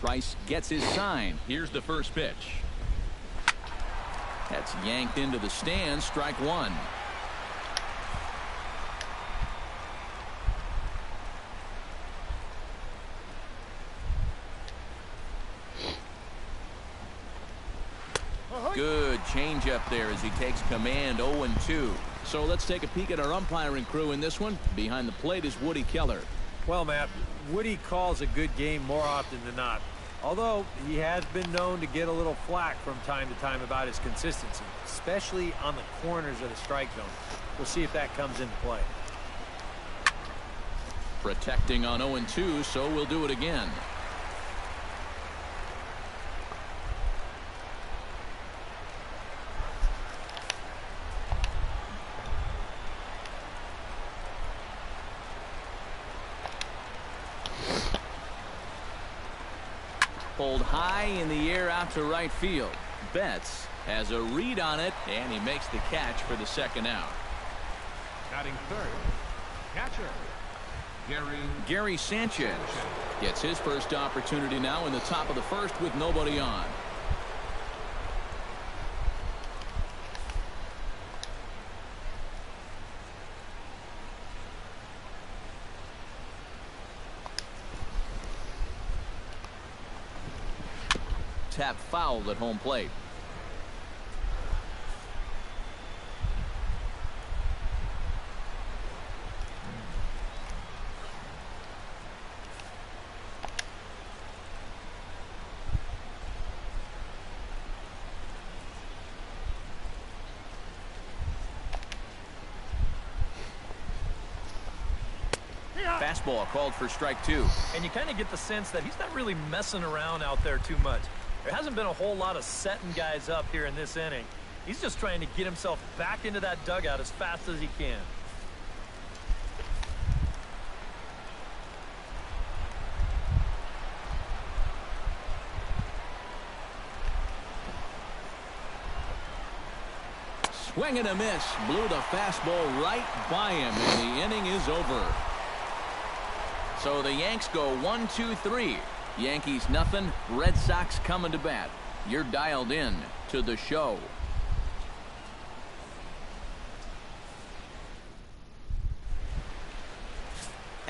Price gets his sign. Here's the first pitch. That's yanked into the stands. Strike one. Good changeup there as he takes command. 0-2. So let's take a peek at our umpiring crew in this one. Behind the plate is Woody Keller. Well, Matt, Woody calls a good game more often than not. Although he has been known to get a little flack from time to time about his consistency, especially on the corners of the strike zone. We'll see if that comes into play. Protecting on 0-2, so we'll do it again. Pulled high in the air out to right field. Betts has a read on it, and he makes the catch for the second out. Batting third, catcher, Gary Sanchez gets his first opportunity now in the top of the first with nobody on. Tap foul at home plate. Fastball called for strike two. And you kind of get the sense that he's not really messing around out there too much. There hasn't been a whole lot of setting guys up here in this inning. He's just trying to get himself back into that dugout as fast as he can. Swing and a miss. Blew the fastball right by him, and the inning is over. So the Yanks go 1-2-3. Yankees nothing. Red Sox coming to bat. You're dialed in to the show.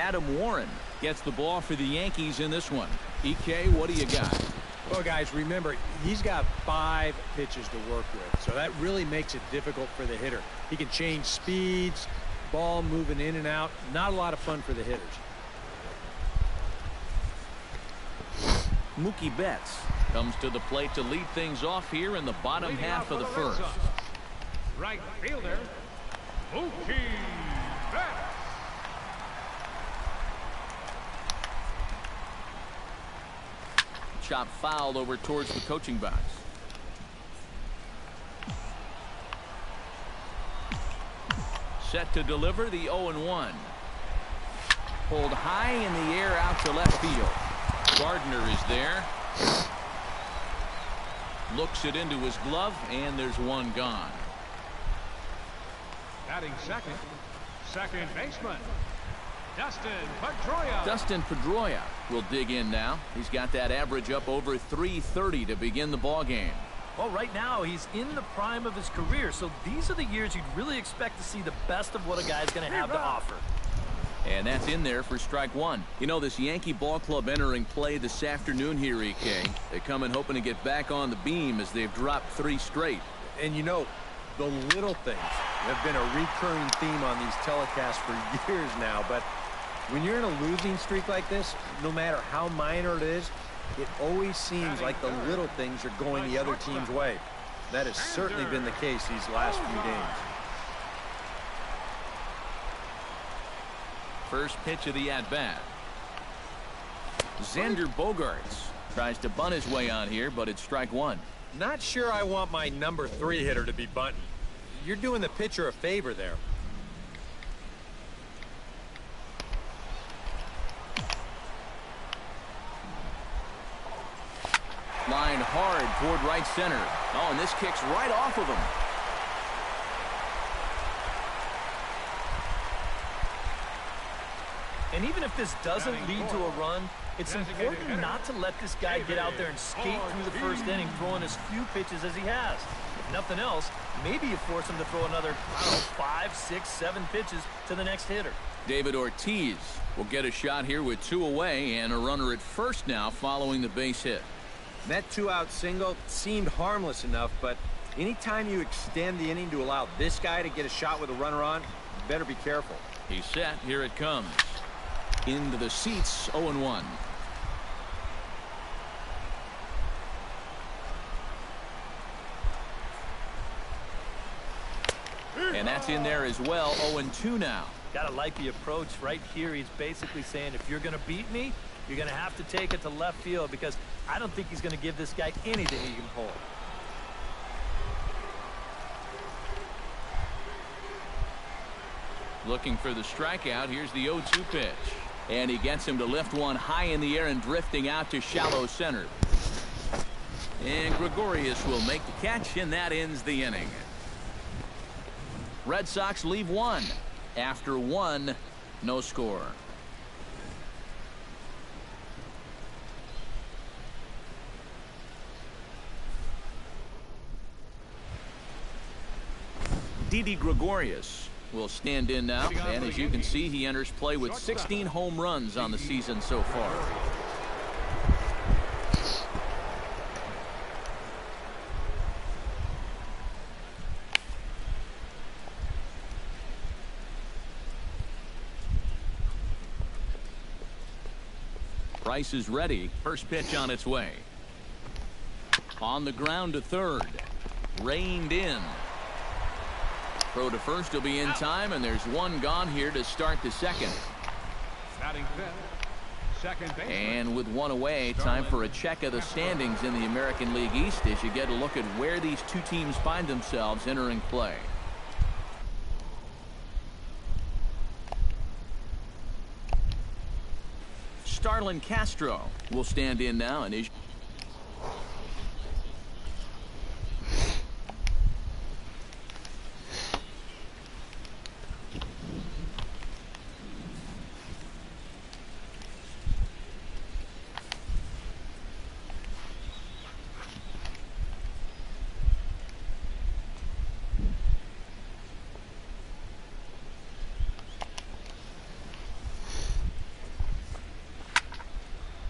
Adam Warren gets the ball for the Yankees in this one. EK, what do you got? Well, guys, remember, he's got 5 pitches to work with, so that really makes it difficult for the hitter. He can change speeds, ball moving in and out. Not a lot of fun for the hitters. Mookie Betts comes to the plate to lead things off here in the bottom half of the first. right fielder, Mookie Betts. Chop foul over towards the coaching box. Set to deliver the 0-1. Pulled high in the air out to left field. Gardner is there. Looks it into his glove, and there's one gone. Batting second, second baseman, Dustin Pedroia. Dustin Pedroia will dig in now. He's got that average up over 330 to begin the ball game. Well, right now he's in the prime of his career, so these are the years you'd really expect to see the best of what a guy's going to have to offer. And that's in there for strike one. You know, this Yankee ball club entering play this afternoon here, EK. They come in hoping to get back on the beam as they've dropped 3 straight. And you know, the little things have been a recurring theme on these telecasts for years now, but when you're in a losing streak like this, no matter how minor it is, it always seems like the little things are going the other team's way. That has certainly been the case these last few games. First pitch of the at-bat. Xander Bogaerts tries to bunt his way on here, but it's strike one. Not sure I want my number 3 hitter to be bunting. You're doing the pitcher a favor there. Lined hard toward right center. Oh, and this kicks right off of him. And even if this doesn't lead to a run, It's important not to let this guy get out there and skate through the first inning throwing as few pitches as he has. If nothing else, maybe you force him to throw another, I don't know, 5, 6, 7 pitches to the next hitter. David Ortiz will get a shot here with 2 away and a runner at first now following the base hit. That 2-out single seemed harmless enough, but anytime you extend the inning to allow this guy to get a shot with a runner on, you better be careful. He's set. Here it comes. Into the seats, 0-1. And that's in there as well, 0-2 now. Gotta like the approach right here. He's basically saying, if you're gonna beat me, you're gonna have to take it to left field, because I don't think he's gonna give this guy anything he can hold. Looking for the strikeout. Here's the 0-2 pitch. And he gets him to lift one high in the air and drifting out to shallow center. And Gregorius will make the catch, and that ends the inning. Red Sox leave 1. After 1, no score. Didi Gregorius will stand in now, and as you can see, he enters play with 16 home runs on the season so far. Price is ready. First pitch on its way. On the ground to third. Reined in. Throw to first will be in time, and there's one gone here to start the second. Batting fifth, second baseman. And with one away, time for a check of the standings in the American League East as you get a look at where these two teams find themselves entering play. Starlin Castro will stand in now, and is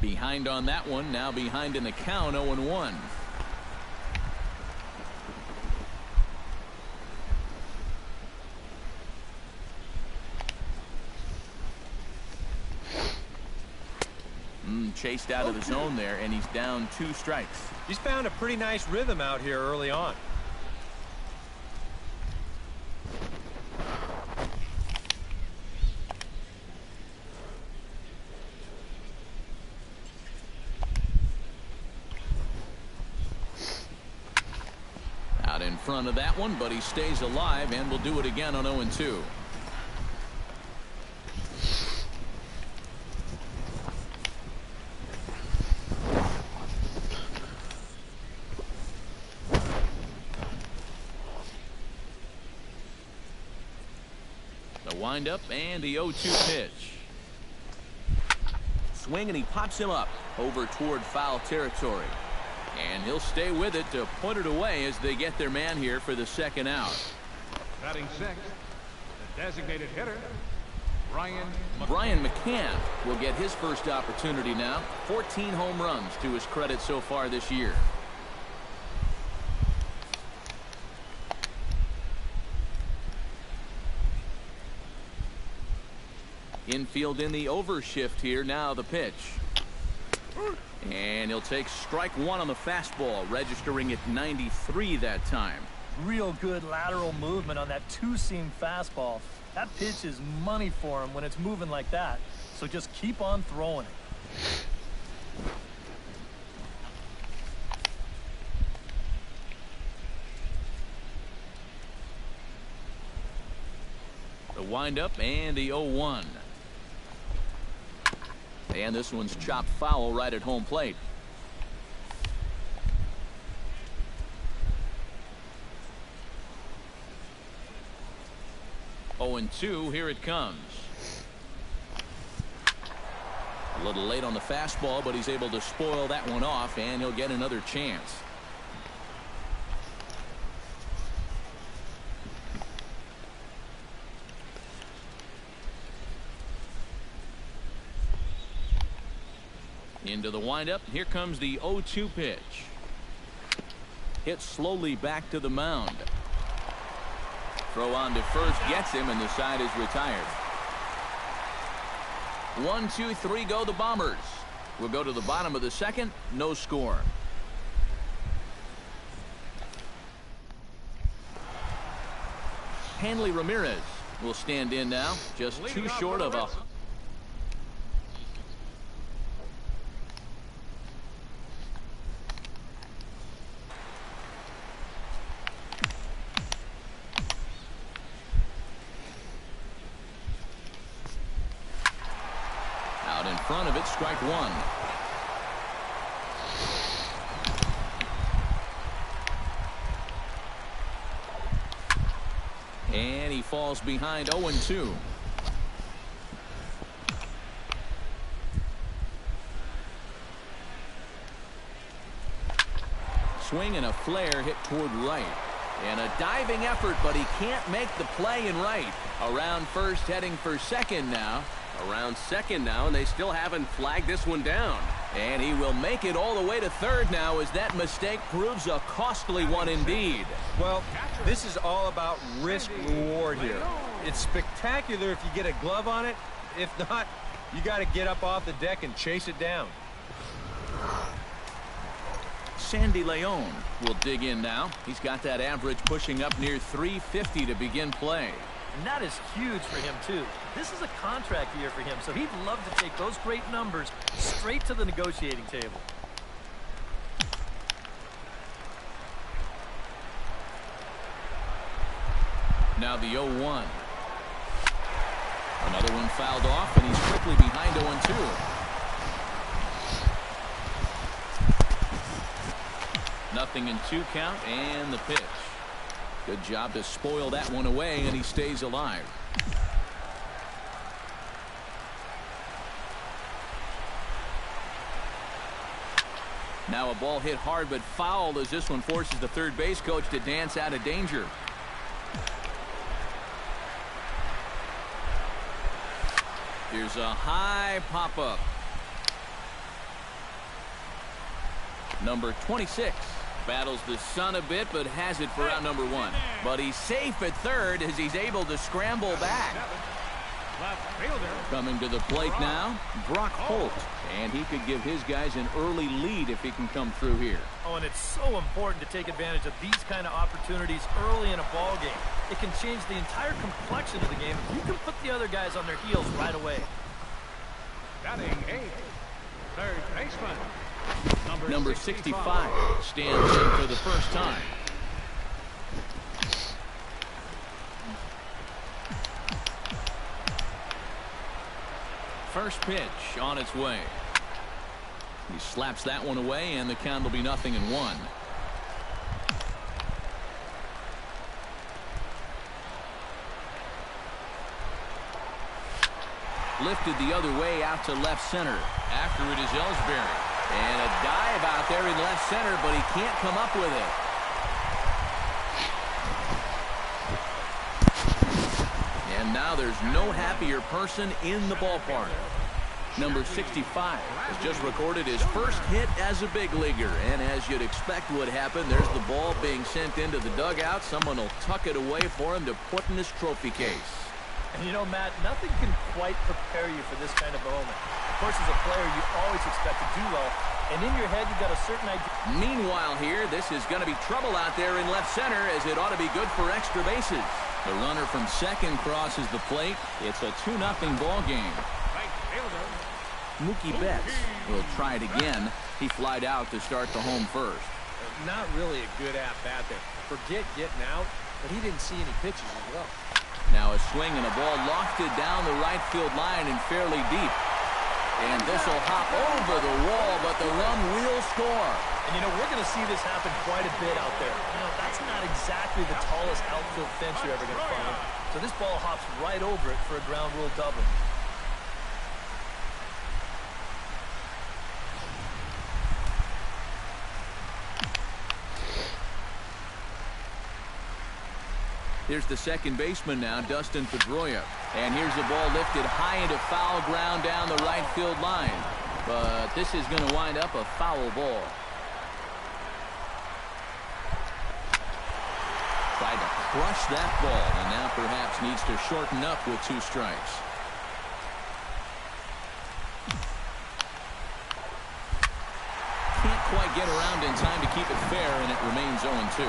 behind on that one, now behind in the count, 0-1. Chased out of the zone there, and he's down 2 strikes. He's found a pretty nice rhythm out here early on. Out in front of that one, but he stays alive and will do it again on 0-2. The windup and the 0-2 pitch. Swing, and he pops him up over toward foul territory. And he'll stay with it to put it away as they get their man here for the second out. Batting sixth, the designated hitter, Brian McCann will get his first opportunity now. 14 home runs to his credit so far this year. Infield in the overshift here. Now the pitch. And he'll take strike 1 on the fastball, registering at 93 that time. Real good lateral movement on that 2-seam fastball. That pitch is money for him when it's moving like that. So just keep on throwing it. The windup and the 0-1. And this one's chopped foul right at home plate. Oh, 0-2, here it comes. A little late on the fastball, but he's able to spoil that one off, and he'll get another chance. Into the windup. Here comes the 0-2 pitch. Hit slowly back to the mound. Throw on to first gets him, and the side is retired. 1, 2, 3 go the Bombers. We'll go to the bottom of the second. No score. Hanley Ramirez will stand in now. Just too short of a... Out in front of it, strike one. And he falls behind 0-2. Swing and a flare hit toward right. And a diving effort, but he can't make the play in right. Around first, heading for second now. Around second now, and they still haven't flagged this one down. And he will make it all the way to third now, as that mistake proves a costly one indeed. Well, this is all about risk-reward here. It's spectacular if you get a glove on it. If not, you got to get up off the deck and chase it down. Sandy Leon will dig in now. He's got that average pushing up near 350 to begin play. And that is huge for him, too. This is a contract year for him, so he'd love to take those great numbers straight to the negotiating table. Now the 0-1. Another one fouled off, and he's quickly behind 0-2. Nothing in 2 count, and the pitch. Good job to spoil that one away, and he stays alive. Now a ball hit hard but foul as this one forces the third base coach to dance out of danger. Here's a high pop-up. Number 26 battles the sun a bit, but has it for out number 1. But he's safe at third as he's able to scramble back. Coming to the plate now, Brock Holt. And he could give his guys an early lead if he can come through here. Oh, and it's so important to take advantage of these kind of opportunities early in a ball game. It can change the entire complexion of the game if you can put the other guys on their heels right away. Batting 8, third baseman. Number 65 stands in for the first time. First pitch on its way. He slaps that one away, and the count will be 0-1. Lifted the other way out to left center. After it is Ellsbury. And a dive out there in left center, but he can't come up with it. And now there's no happier person in the ballpark. Number 65 has just recorded his first hit as a big leaguer. And as you'd expect would happen, there's the ball being sent into the dugout. Someone will tuck it away for him to put in his trophy case. And you know, Matt, nothing can quite prepare you for this kind of moment. Of course, as a player, you always expect to do well. And in your head, you've got a certain idea. Meanwhile here, this is going to be trouble out there in left center, as it ought to be good for extra bases. The runner from second crosses the plate. It's a 2-0 ball game. Mookie Betts will try it again. He flied out to start the home first. Not really a good at-bat there. Forget getting out, but he didn't see any pitches as well. Now a swing and a ball lofted down the right field line and fairly deep. And this will hop over the wall, but the run will score. And, you know, we're going to see this happen quite a bit out there. You know, that's not exactly the tallest outfield fence you're ever going to find. So this ball hops right over it for a ground rule double. Here's the second baseman now, Dustin Pedroia. And here's the ball lifted high into foul ground down the right field line. But this is going to wind up a foul ball. Tried to crush that ball, and now perhaps needs to shorten up with 2 strikes. Can't quite get around in time to keep it fair, and it remains 0-2.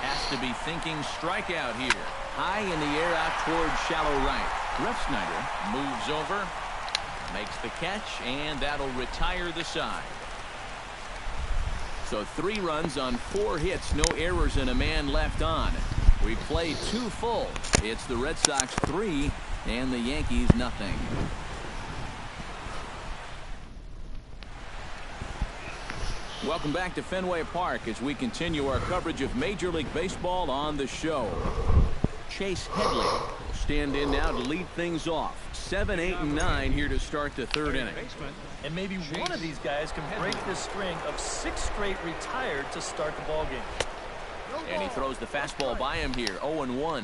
Has to be thinking strikeout here. High in the air out towards shallow right. Refsnyder moves over, makes the catch, and that'll retire the side. So 3 runs on 4 hits, no errors, and a man left on. We played 2 full. It's the Red Sox 3 and the Yankees nothing. Welcome back to Fenway Park as we continue our coverage of Major League Baseball on the show. Chase Headley will stand in now to lead things off. 7, 8, and 9 here to start the 3rd inning. And maybe one of these guys can break this string of 6 straight retired to start the ball game. And he throws the fastball by him here. 0-1.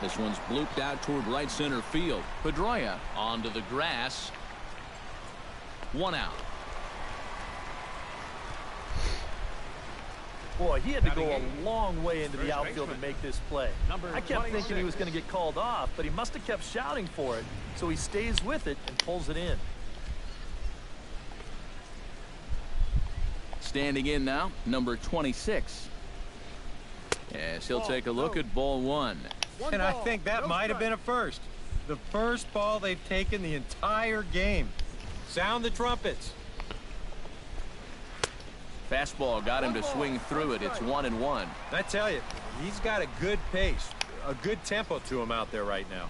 This one's blooped out toward right center field. Pedroia onto the grass. 1 out. Boy, he had to go a long way into the outfield to make this play. I kept thinking he was going to get called off, but he must have kept shouting for it. So he stays with it and pulls it in. Standing in now, number 26. Yes, he'll take a look at ball 1. And I think that might have been a first. The first ball they've taken the entire game. Sound the trumpets. Fastball got him to swing through it. It's 1-1. I tell you, he's got a good pace, a good tempo to him out there right now.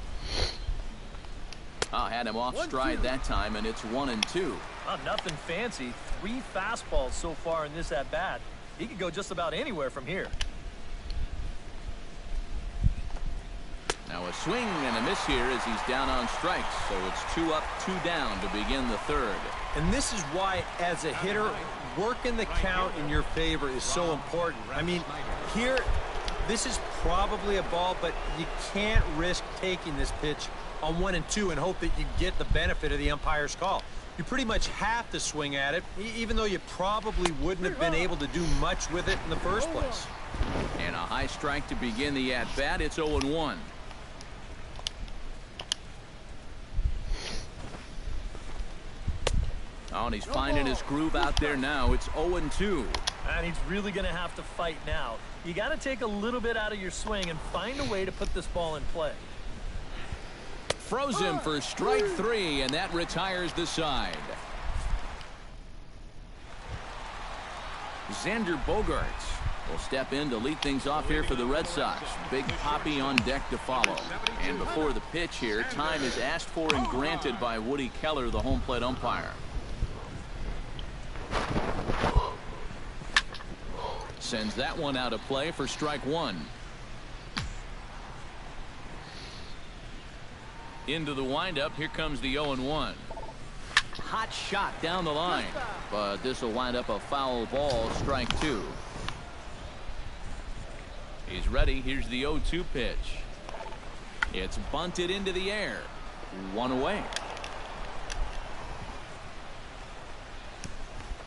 Oh, had him off stride that time, and it's 1-2. Oh, nothing fancy. 3 fastballs so far in this at-bat. He could go just about anywhere from here. Now a swing and a miss here as he's down on strikes. So it's 2 up, 2 down to begin the 3rd. And this is why, as a hitter, working the count in your favor is so important. I mean, here, this is probably a ball, but you can't risk taking this pitch on 1 and 2 and hope that you get the benefit of the umpire's call. You pretty much have to swing at it, even though you probably wouldn't have been able to do much with it in the first place. And a high strike to begin the at-bat. It's 0-1. Oh, and he's finding his groove out there now. It's 0-2. And he's really going to have to fight now. You got to take a little bit out of your swing and find a way to put this ball in play. Froze him for strike 3, and that retires the side. Xander Bogaerts will step in to lead things off here for the Red Sox. Big Poppy on deck to follow. And before the pitch here, time is asked for and granted by Woody Keller, the home plate umpire. Sends that one out of play for strike 1. Into the windup. Here comes the 0-1. Hot shot down the line. But this will wind up a foul ball. Strike 2. He's ready. Here's the 0-2 pitch. It's bunted into the air. 1 away.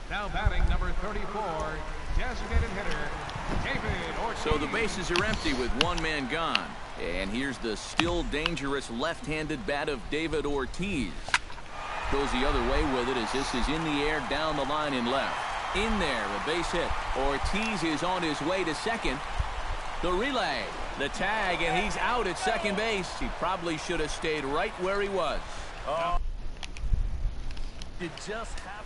Now batting number 34, designated hitter, David Ortiz. So the bases are empty with 1 man gone. And here's the still dangerous left-handed bat of David Ortiz. Goes the other way with it as this is in the air down the line and left. In there, a base hit. Ortiz is on his way to second. The relay, the tag, and he's out at second base. He probably should have stayed right where he was. You just have